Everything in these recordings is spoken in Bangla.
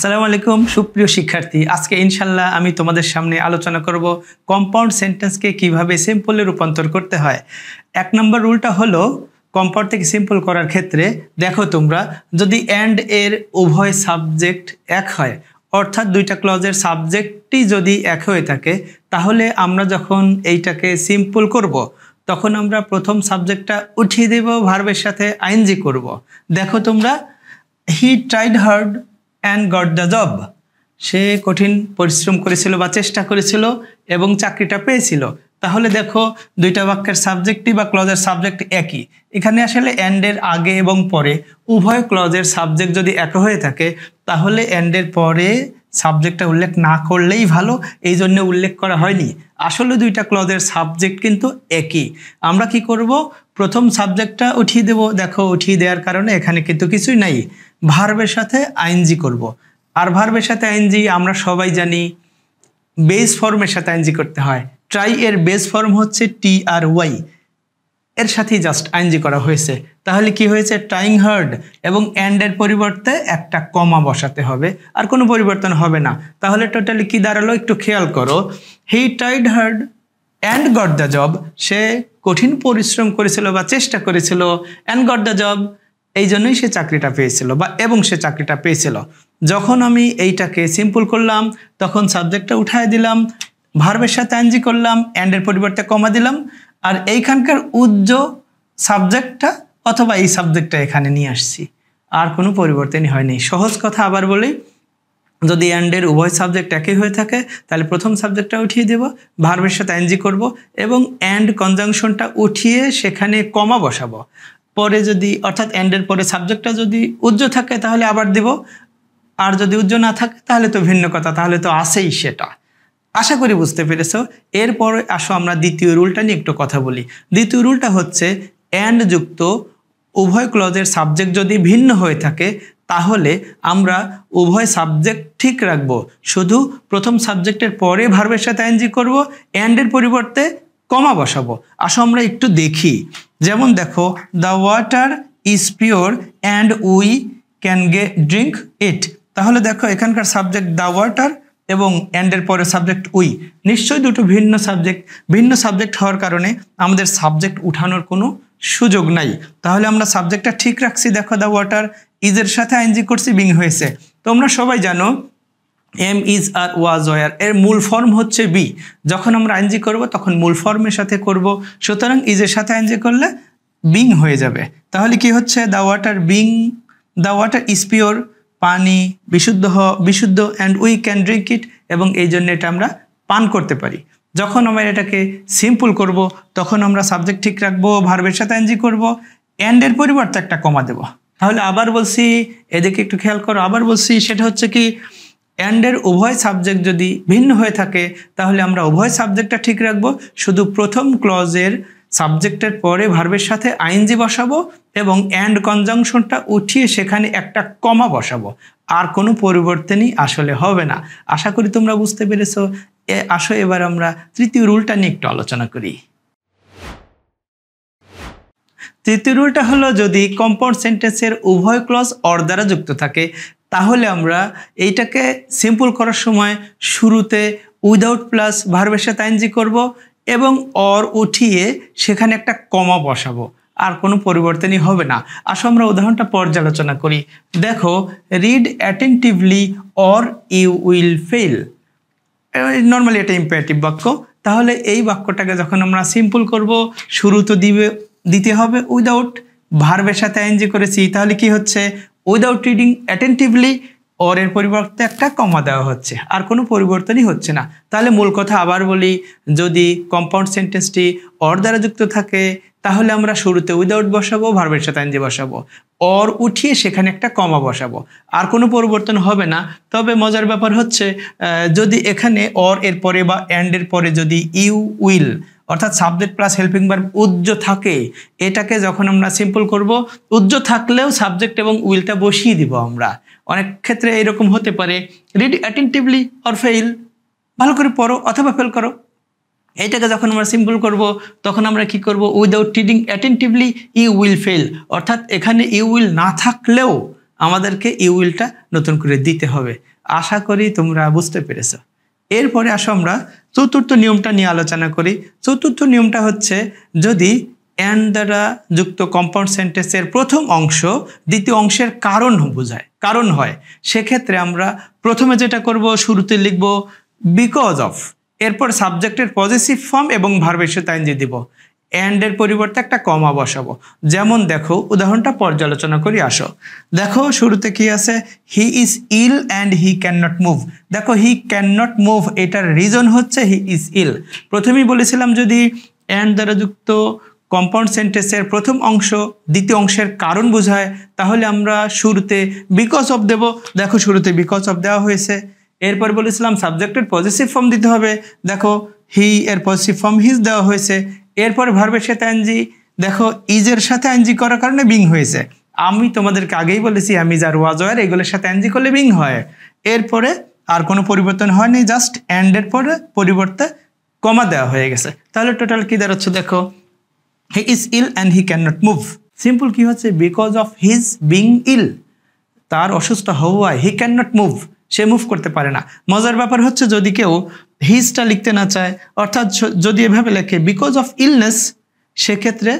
আসসালামু আলাইকুম সুপ্রিয় শিক্ষার্থী, আজকে ইনশাআল্লাহ আমি তোমাদের সামনে আলোচনা করব কম্পাউন্ড সেন্টেন্সকে কিভাবে সিম্পলে রূপান্তর করতে হয়। 1 নম্বর রুলটা হলো কম্পাউন্ড থেকে সিম্পল করার ক্ষেত্রে দেখো তোমরা যদি অ্যান্ড এর উভয় সাবজেক্ট এক হয়, অর্থাৎ দুইটা ক্লজের সাবজেক্টই যদি এক হয়ে থাকে, তাহলে আমরা যখন এইটাকে সিম্পল করব তখন আমরা প্রথম সাবজেক্টটা উঠিয়ে দেব, ভার্বের সাথে আইএনজি করব। দেখো তোমরা, he tried hard and got the job, সে কঠিন পরিশ্রম করেছিল বা চেষ্টা করেছিল এবং চাকরিটা পেয়েছিল। তাহলে দেখো দুইটা বাক্যের সাবজেক্টই বা ক্লজের সাবজেক্ট একই। এখানে আসলে অ্যান্ডের আগে এবং পরে উভয় ক্লজের সাবজেক্ট যদি এক হয়ে থাকে, তাহলে অ্যান্ডের পরে সাবজেক্টটা উল্লেখ না করলেই ভালো, এই জন্য উল্লেখ করা হয়নি। আসলে দুইটা ক্লজের সাবজেক্ট কিন্তু একই। আমরা কি করব, প্রথম সাবজেক্টটা উঠিয়ে দেব। দেখো উঠিয়ে দেওয়ার কারণে এখানে কিন্তু কিছুই নাই, ভার্বের সাথে আইএনজি করব। আর ভার্বের সাথে আইএনজি আমরা সবাই জানি বেস ফর্মের সাথে আইএনজি করতে হয়। ট্রাই এর বেস ফর্ম হচ্ছে TRY, এর সাথেই জাস্ট আইএনজি করা হয়েছে। তাহলে কি হয়েছে, ট্রাইং হার্ড, এবং অ্যান্ডের পরিবর্তে একটা কমা বসাতে হবে, আর কোনো পরিবর্তন হবে না। তাহলে টোটালি কি দাঁড়ালো একটু খেয়াল করো, he tried hard and got the job, সে কঠিন পরিশ্রম করেছিল বা চেষ্টা করেছিল, অ্যান্ড গট দ্য জব, এই জন্যই সে চাকরিটা পেয়েছিল বা এবং সে চাকরিটা পেয়েছিল। যখন আমি এইটাকে সিম্পল করলাম তখন সাবজেক্টটা উঠায় দিলাম, ভার্বের সাথে আইএনজি করলাম, অ্যান্ডের পরিবর্তে কমা দিলাম, আর এইখানকার উজ্জ সাবজেক্টটা অথবা এই সাবজেক্টটা এখানে নিয়ে আসছি, আর কোনো পরিবর্তনই হয়নি। সহজ কথা আবার বলি, যদি অ্যান্ডের উভয় সাবজেক্ট একই হয়ে থাকে তাহলে প্রথম সাবজেক্টটা উঠিয়ে দেব, ভার্বের সাথে আইএনজি করব এবং অ্যান্ড কনজাংশনটা উঠিয়ে সেখানে কমা বসাবো। পরে যদি অর্থাৎ অ্যান্ডের পরে সাবজেক্টটা যদি উজ্জ থাকে তাহলে আবার দেব, আর যদি উজ্জ না থাকে তাহলে তো ভিন্ন কথা, তাহলে তো আসেই সেটা। আশা করি বুঝতে পেরেছ। এরপরে আসো আমরা দ্বিতীয় রুলটা নিয়ে একটু কথা বলি। দ্বিতীয় রুলটা হচ্ছে অ্যান্ড যুক্ত উভয় ক্লজের সাবজেক্ট যদি ভিন্ন হয়ে থাকে তাহলে আমরা উভয় সাবজেক্ট ঠিক রাখবো, শুধু প্রথম সাবজেক্টের পরে ভার্বের সাথে আইএনজি করব, অ্যান্ডের পরিবর্তে কমা বসাবো। আসো আমরা একটু দেখি। যেমন দেখো, the water is pure and we can drink it. তাহলে দেখো এখানকার সাবজেক্ট দ্য ওয়াটার এবং অ্যান্ডের পরে সাবজেক্ট উই, নিশ্চয়ই দুটো ভিন্ন সাবজেক্ট। ভিন্ন সাবজেক্ট হওয়ার কারণে আমাদের সাবজেক্ট উঠানোর কোনো সুযোগ নাই। তাহলে আমরা সাবজেক্টটা ঠিক রাখছি। দেখো দ্য ওয়াটার, ইজের সাথে আইএনজি করছি, বিং হয়েছে। তোমরা সবাই জানো am, is, are, was, were এর মূল ফর্ম হচ্ছে বি। যখন আমরা আইএনজি করব তখন মূল ফর্মের সাথে করব, সুতরাং ইজের সাথে আইএনজি করলে বিং হয়ে যাবে। তাহলে কি হচ্ছে, the water being, the water is pure, পানি বিশুদ্ধ, and we can drink it, এবং এই জন্য এটা আমরা পান করতে পারি। যখন আমরা এটাকে সিম্পল করব তখন আমরা সাবজেক্ট ঠিক রাখবো, ভার্বের সাথে আইএনজি করব, অ্যান্ডের পরিবর্তে একটা কমা দেব। তাহলে আবার বলছি, এদিকে একটু খেয়াল করো, আবার বলছি, সেটা হচ্ছে কি, অ্যান্ডের উভয় সাবজেক্ট যদি ভিন্ন হয়ে থাকে তাহলে আমরা উভয় সাবজেক্টটা ঠিক রাখবো, শুধু প্রথম ক্লজের সাবজেক্টের পরে ভার্বের সাথে আইএনজি বসাবো এবং অ্যান্ড কনজাংশনটা উঠিয়ে সেখানে একটা কমা বসাবো, আর কোনো পরিবর্তনই আসলে হবে না। আশা করি তোমরা বুঝতে পেরেছো। আসো এবার আমরা তৃতীয় রুলটা নিয়ে একটু আলোচনা করি। তৃতীয় রুলটা হলো, যদি কম্পাউন্ড সেন্টেন্সের উভয় ক্লজ অর দ্বারা যুক্ত থাকে তাহলে আমরা এইটাকে সিম্পল করার সময় শুরুতে উইদাউট প্লাস ভার্বের সাথে আইএনজি করব এবং অর উঠিয়ে সেখানে একটা কমা বসাবো, আর কোনো পরিবর্তনই হবে না। আসো আমরা উদাহরণটা পর্যালোচনা করি। দেখো, read attentively or you will fail. Normally এটা ইম্পারেটিভ বাক্য। তাহলে এই বাক্যটাকে যখন আমরা সিম্পল করব, শুরু তো দিতে হবে উইদাউট, ভার্বের সাথে আইএনজি করেছি, তাহলে কি হচ্ছে, উইদাউট রিডিং অ্যাটেন্টিভলি, অর এর পরিবর্তে একটা কমা দেওয়া হচ্ছে, আর কোনো পরিবর্তনই হচ্ছে না। তাহলে মূল কথা আবার বলি, যদি কম্পাউন্ড সেন্টেন্সটি অর দ্বারা যুক্ত থাকে তাহলে আমরা শুরুতে উইদাউট বসাবো, ভার্বের সাথে আইএনজি বসাবো, অর উঠিয়ে সেখানে একটা কমা বসাবো, আর কোনো পরিবর্তন হবে না। তবে মজার ব্যাপার হচ্ছে, যদি এখানে অর এর পরে বা অ্যান্ডের পরে যদি ইউ উইল অর্থাৎ সাবজেক্ট প্লাস হেল্পিং ভার্ব উজ্জ থাকে, এটাকে যখন আমরা সিম্পল করব, উজ্জ থাকলেও সাবজেক্ট এবং উইলটা বসিয়ে দিব আমরা। অনেক ক্ষেত্রে এরকম হতে পারে, রিড অ্যাটেন্টিভলি অর ফেল, ভালো করে পড়ো অথবা ফেল করো। এইটাকে যখন আমরা সিম্পল করব তখন আমরা কি করব, without reading attentively you will fail, অর্থাৎ এখানে ইউ উইল না থাকলেও আমাদেরকে ইউ উইলটা নতুন করে দিতে হবে। আশা করি তোমরা বুঝতে পেরেছো। এরপরে আসো আমরা চতুর্থ নিয়মটা নিয়ে আলোচনা করি। চতুর্থ নিয়মটা হচ্ছে যদি অ্যান্ড দ্বারা যুক্ত কম্পাউন্ড সেন্টেন্সের প্রথম অংশ দ্বিতীয় অংশের কারণ হয়, সেক্ষেত্রে আমরা প্রথমে যেটা করব, শুরুতে লিখব বিকজ অফ, এরপর সাবজেক্টের পজিটিভ ফর্ম এবং ভার্বের সাথে আইএনজি দিব, অ্যান্ডের পরিবর্তে একটা কমা বসাবো। যেমন দেখো, উদাহরণটা পর্যালোচনা করি। আসো দেখো, শুরুতে কি আছে, he is ill and he can not move. দেখো, হি ক্যান নট মুভ, এটার রিজন হচ্ছে হি ইজ ইল। প্রথমেই বলেছিলাম যদি অ্যান্ড দ্বারা যুক্ত কম্পাউন্ড সেন্টেন্সের প্রথম অংশ দ্বিতীয় অংশের কারণ বোঝায়, তাহলে আমরা শুরুতে বিকজ অফ দেব। দেখো, শুরুতে বিকজ অফ দেওয়া হয়েছে। এরপর বলেছিলাম সাবজেক্টের পজিটিভ ফর্ম দিতে হবে। দেখো, হি এর পজিটিভ ফর্ম হিজ দেওয়া হয়েছে। এরপর ভার্বের সাথে আইএনজি, দেখো ইজের সাথে আইএনজি করার কারণে বিং হয়েছে। আমি তোমাদেরকে আগেই বলেছি আমি যার ওয়াজ ওয়ার এগুলোর সাথে আইএনজি করলে বিং হয়। এরপরে আর কোনো পরিবর্তন হয়নি, জাস্ট অ্যান্ডের পরে পরিবর্তে কমা দেওয়া হয়ে গেছে। তাহলে টোটাল কি দাঁড়াচ্ছে, দেখো he is ill and he can not move. Simple কি হচ্ছে, because of his being ill, তার অসুস্থ হওয়ায় হি ক্যান নট মুভ, সে মুভ করতে পারে না। মজার ব্যাপার হচ্ছে যদি কেউ হিজটা লিখতে না চায়, অর্থাৎ যদি এভাবে লেখে বিকজ অফ ইলনেস, সেক্ষেত্রে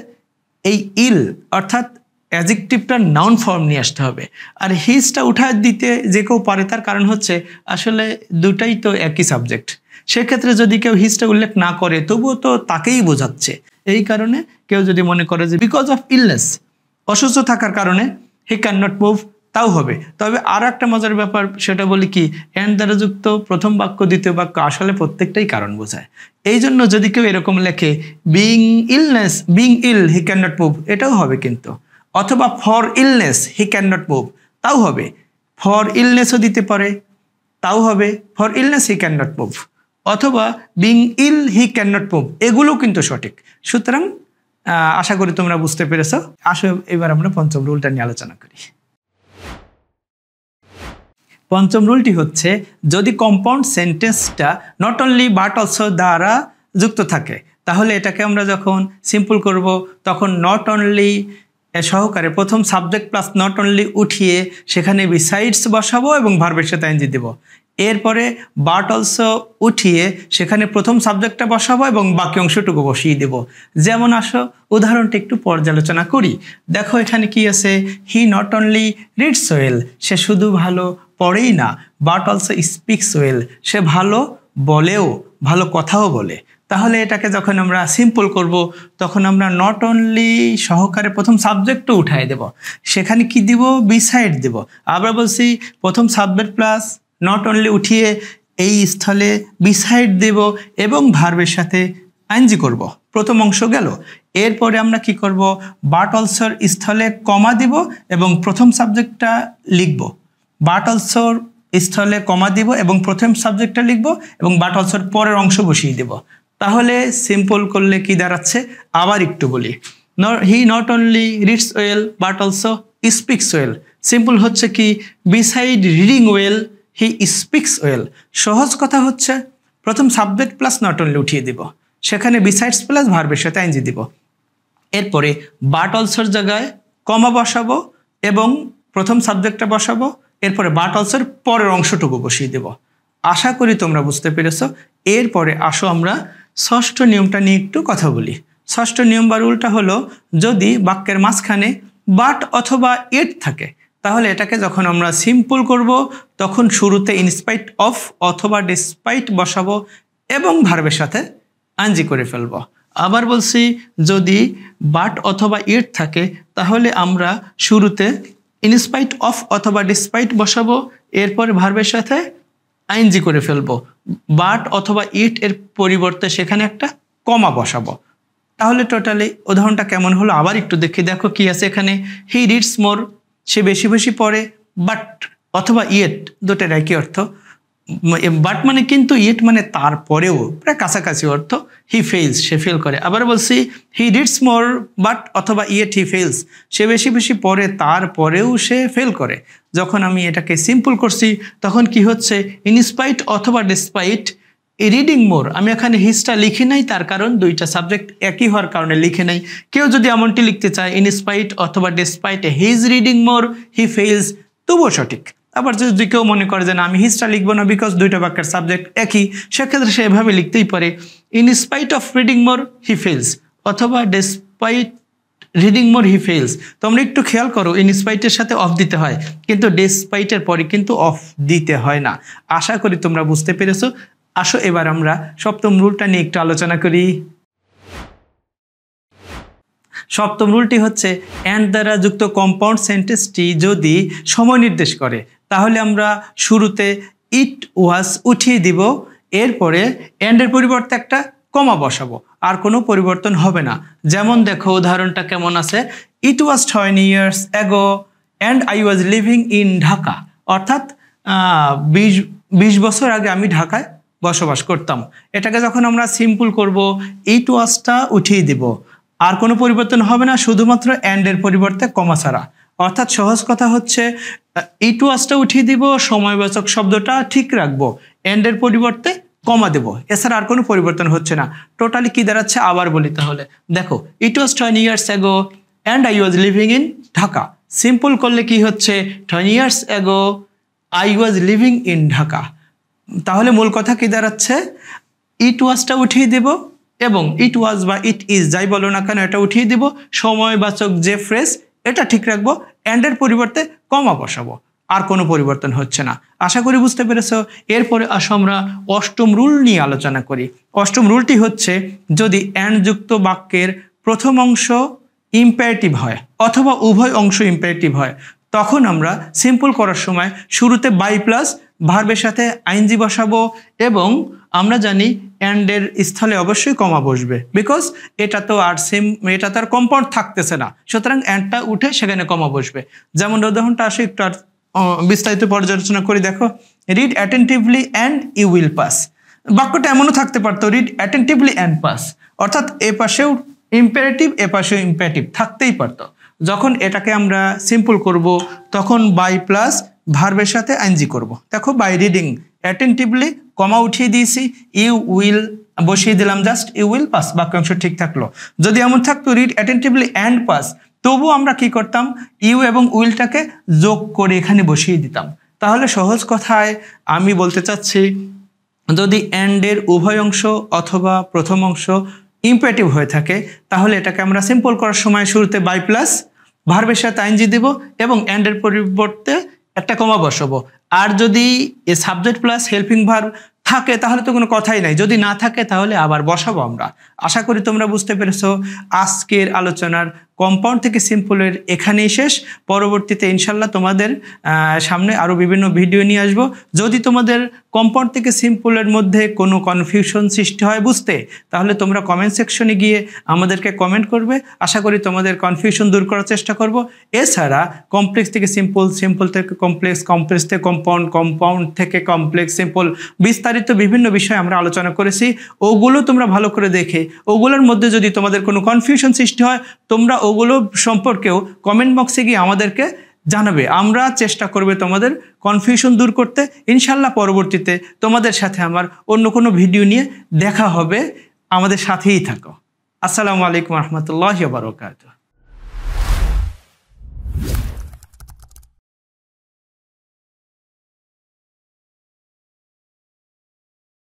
এই ইল অর্থাৎ অ্যাডজেক্টিভটার নাউন ফর্ম নিয়ে আসতে হবে। আর হিজটা উঠায় দিতে যে কেউ পারে, তার কারণ হচ্ছে আসলে দুটাই তো একই সাবজেক্ট। সেক্ষেত্রে যদি কেউ হিজটা উল্লেখ না করে, তবুও তো তাকেই বোঝাচ্ছে। এই কারণে কেউ যদি মনে করে যে বিকজ অফ ইলনেস, অসুস্থ থাকার কারণে হি ক্যান নট মুভ, তাও হবে। তবে আর একটা মজার ব্যাপার, সেটা বলি কি, অ্যান্ড দ্বারা যুক্ত প্রথম বাক্য দ্বিতীয় বাক্য আসলে প্রত্যেকটাই কারণ বোঝায়। এই জন্য যদি কেউ এরকম লেখে being ill he can not move, এটাও হবে কিন্তু। অথবা for illness he can not move, তাও হবে। ফর ইলনেসও দিতে পারে, তাও হবে। For illness he can not move, অথবা being ill he can not move, এগুলোও কিন্তু সঠিক। সুতরাং আশা করি তোমরা বুঝতে পেরেছ। আসো এবার আমরা পঞ্চম রুলটা নিয়ে আলোচনা করি। পঞ্চম রুলটি হচ্ছে, যদি কম্পাউন্ড সেন্টেন্সটা নট অনলি বাট অলসো দ্বারা যুক্ত থাকে, তাহলে এটাকে আমরা যখন সিম্পল করব, তখন নট অনলি সহকারে প্রথম সাবজেক্ট প্লাস নট অনলি উঠিয়ে সেখানে বিসাইডস বসাবো এবং ভার্বের সাথে আইএনজি দেব। এরপরে বাট অলসো উঠিয়ে সেখানে প্রথম সাবজেক্টটা বসাবো এবং বাকি অংশটুকু বসিয়ে দেব। যেমন আসো উদাহরণটা একটু পর্যালোচনা করি। দেখো এখানে কি আছে, he not only reads well, সে শুধু ভালো পড়েই না, বাট অলসো স্পিক্স ওয়েল, সে ভালো বলেও, ভালো কথাও বলে। তাহলে এটাকে যখন আমরা সিম্পল করব, তখন আমরা নট অনলি সহকারে প্রথম সাবজেক্টও উঠাই দেব, সেখানে কি দিব, বিসাইড দেব। আবার বলছি প্রথম সাবজেক্ট প্লাস নট অনলি উঠিয়ে এই স্থলে বিসাইড দেব এবং ভার্বের সাথে আইএনজি করব। প্রথম অংশ গেল। এরপরে আমরা কি করব, বাট অলসোর স্থলে কমা দিব এবং প্রথম সাবজেক্টটা লিখব। বাট অলসোর স্থলে কমা দিব এবং প্রথম সাবজেক্টটা লিখব এবং বাট অলসোর পরের অংশ বসিয়ে দেব। তাহলে সিম্পল করলে কি দাঁড়াচ্ছে, আবার একটু বলি। হি not only reads well but also speaks well. Simple হচ্ছে কি, beside reading well he speaks well. সহজ কথা হচ্ছে প্রথম সাবজেক্ট প্লাস নট অনলি উঠিয়ে দিব, সেখানে বিসাইডস প্লাস ভার্বের সাথে আইএনজি দিব। এরপরে বাট অলসোর জায়গায় কমা বসাবো এবং প্রথম সাবজেক্টটা বসাবো, এরপরে বাট অলসোর পরের অংশটুকু বসিয়ে দেব। আশা করি তোমরা বুঝতে পেরেছো। এরপরে আসো আমরা ষষ্ঠ নিয়মটা নিয়ে একটু কথা বলি। ষষ্ঠ নিয়ম বা রুলটা হলো, যদি বাক্যের মাঝখানে বাট অথবা এট থাকে, তাহলে এটাকে যখন আমরা সিম্পল করব, তখন শুরুতে ইনস্পাইট অফ অথবা ডিসপাইট বসাবো এবং ভার্বের সাথে আইএনজি করে ফেলবো। আবার বলছি, যদি বাট অথবা ইট থাকে, তাহলে আমরা শুরুতে ইনস্পাইট অফ অথবা ডিসপাইট বসাবো, এরপরে ভার্বের সাথে আইএনজি করে ফেলবো। বাট অথবা ইট এর পরিবর্তে সেখানে একটা কমা বসাবো। তাহলে টোটালি উদাহরণটা কেমন হলো আবার একটু দেখি। দেখো কি আছে এখানে, হি রিডস মোর, সে বেশি বেশি পড়ে। বাট অথবা ইট দুটোর একই অর্থ। বাট মানে কিন্তু, ইট মানে তারপরেও, প্রায় কাছাকাছি অর্থ। হি ফেইলস, সে ফেল করে। আবার বলছি হি রিডস মোর বাট অথবা ইট হি ফেইলস, সে বেশি বেশি পড়ে তারপরেও সে ফেল করে। যখন আমি এটাকে সিম্পল করছি, তখন কি হচ্ছে, ইনস্পাইট অথবা ডিসপাইট রিডিং মোর, আমি এখানে হিজটা লিখি নাই, তার কারণ দুইটা সাবজেক্ট একই হওয়ার কারণে লিখে নাই। কেউ যদি এমনটি লিখতে চায়, ইনস্পাইট অথবা ডিসপাইট হিজ রিডিং মোর হি ফেইলস, তবুও সঠিক। আবার যদি কেউ মনে করে যে না আমি হিসটা লিখবো না বিকজ দুইটা বাক্যের সাবজেক্ট একই, সেক্ষেত্রে সে এভাবে লিখতেই পারে, in spite of reading more he fails, অথবা despite reading more he fails. তোমরা একটু খেয়াল করো, ইন স্পাইটের সাথে অফ দিতে হয়, কিন্তু ডেসপাইটের পরে কিন্তু অফ দিতে হয় না। আশা করি তোমরা বুঝতে পেরেছো। আসো এবার আমরা সপ্তম রুলটা নিয়ে একটু আলোচনা করি। সপ্তম রুলটি হচ্ছে অ্যান্ড দ্বারা যুক্ত কম্পাউন্ড সেন্টেন্সটি যদি সময় নির্দেশ করে তাহলে আমরা শুরুতে ইট ওয়াজ উঠিয়ে দিব, এরপরে অ্যান্ডের পরিবর্তে একটা কমা বসাবো, আর কোনো পরিবর্তন হবে না। যেমন দেখো উদাহরণটা কেমন আছে, ইট ওয়াজ 20 years ago and I was living in Dhaka, অর্থাৎ 20 বছর আগে আমি ঢাকায় বসবাস করতাম। এটাকে যখন আমরা সিম্পল করব, ইট ওয়াজটা উঠিয়ে দিব, আর কোনো পরিবর্তন হবে না, শুধুমাত্র অ্যান্ডের পরিবর্তে কমা ছাড়া। অর্থাৎ সহজ কথা হচ্ছে ইট ওয়াজটা উঠিয়ে দিব, সময়বাচক শব্দটা ঠিক রাখবো, অ্যান্ডের পরিবর্তে কমা দেব, এছাড়া আর কোনো পরিবর্তন হচ্ছে না। টোটালি কি দাঁড়াচ্ছে আবার বলি তাহলে, দেখো ইট ওয়াজ 20 years ago and I was living in Dhaka. Simple করলে কি হচ্ছে 20 years ago I was living in Dhaka. তাহলে মূল কথা কি দাঁড়াচ্ছে, ইট ওয়াজটা উঠিয়ে দেব এবং ইট ওয়াজ বা ইট ইজ যাই বলো না কেন এটা উঠিয়ে দিব, সময়বাচক যে ফ্রেজ এটা ঠিক রাখবো, অ্যান্ডের পরিবর্তে কমা বসাবো, আর কোনো পরিবর্তন হচ্ছে না। আশা করি বুঝতে পেরেছো। এরপরে আসো আমরা অষ্টম রুল নিয়ে আলোচনা করি। অষ্টম রুলটি হচ্ছে যদি অ্যান্ড যুক্ত বাক্যের প্রথম অংশ ইম্পারেটিভ হয় অথবা উভয় অংশ ইম্পারেটিভ হয়, তখন আমরা সিম্পল করার সময় শুরুতে বাই প্লাস ভার্বের সাথে আইএনজি বসাবো, এবং আমরা জানি অ্যান্ডের স্থলে অবশ্যই কমা বসবে, বিকজ এটা তো আর কম্পাউন্ড থাকতেছে না, সুতরাং অ্যান্ডটা উঠে সেখানে কমা বসবে। যেমন উদাহরণটা আসে একটু আর বিস্তারিত পর্যালোচনা করি। দেখো, read attentively and you will pass. বাক্যটা এমনও থাকতে পারতো, রিড অ্যাটেন্টিভলি অ্যান্ড পাস, অর্থাৎ এ পাশেও ইম্পারেটিভ এ পাশেও ইম্পারেটিভ থাকতেই পারতো। যখন এটাকে আমরা সিম্পল করব তখন বাই প্লাস ভার্বের সাথে আইএনজি করব। দেখো, বাই রিডিং অ্যাটেন্টিভলি কমা উঠিয়ে দিয়েছি, ইউ উইল বসিয়ে দিলাম জাস্ট, ইউ উইল পাস, বাক্যাংশ ঠিক থাকলো। যদি এমন থাকতো রিড অ্যাটেন্টিভলি অ্যান্ড পাস, তবু আমরা কি করতাম, ইউ এবং উইলটাকে যোগ করে এখানে বসিয়ে দিতাম। তাহলে সহজ কথায় আমি বলতে চাচ্ছি, যদি অ্যান্ডের উভয় অংশ অথবা প্রথম অংশ ইম্পারেটিভ হয়ে থাকে তাহলে এটাকে আমরা সিম্পল করার সময় শুরুতে বাই প্লাস ভার্বের সাথে আইএনজি দেব এবং অ্যান্ডের পরিবর্তে একটা কমা বসাবো। আর যদি এ সাবজেক্ট প্লাস হেল্পিং ভার্ব থাকে তাহলে তো কোনো কথাই নাই, যদি না থাকে তাহলে আবার বসাবো আমরা। আশা করি তোমরা বুঝতে পেরেছো। আজকের আলোচনার কম্পাউন্ড থেকে সিম্পলের এখানেই শেষ। পরবর্তীতে ইনশাল্লাহ তোমাদের সামনে আরও বিভিন্ন ভিডিও নিয়ে আসবো। যদি তোমাদের কম্পাউন্ড থেকে সিম্পলের মধ্যে কোনো কনফিউশন সৃষ্টি হয় বুঝতে, তাহলে তোমরা কমেন্ট সেকশনে গিয়ে আমাদেরকে কমেন্ট করবে। আশা করি তোমাদের কনফিউশন দূর করার চেষ্টা করব। এছাড়া কমপ্লেক্স থেকে সিম্পল, সিম্পল থেকে কমপ্লেক্স, কমপ্লেক্স থেকে কম্পাউন্ড, কম্পাউন্ড থেকে কমপ্লেক্স, সিম্পল, বিস্তারিত বিভিন্ন বিষয় আমরা আলোচনা করেছি। ওগুলো তোমরা ভালো করে দেখে ওগুলোর মধ্যে যদি তোমাদের কোনো কনফিউশন সৃষ্টি হয় তোমরা ওগুলো সম্পর্কেও কমেন্ট বক্সে গিয়ে আমাদেরকে জানাবে। আমরা চেষ্টা করবে তোমাদের কনফিউশন দূর করতে। ইনশাল্লাহ পরবর্তীতে তোমাদের সাথে আমার অন্য কোনো ভিডিও নিয়ে দেখা হবে। আমাদের সাথেই থাকো। আসসালামু আলাইকুম রহমতুল্লাহি ওয়া বারাকাতুহু।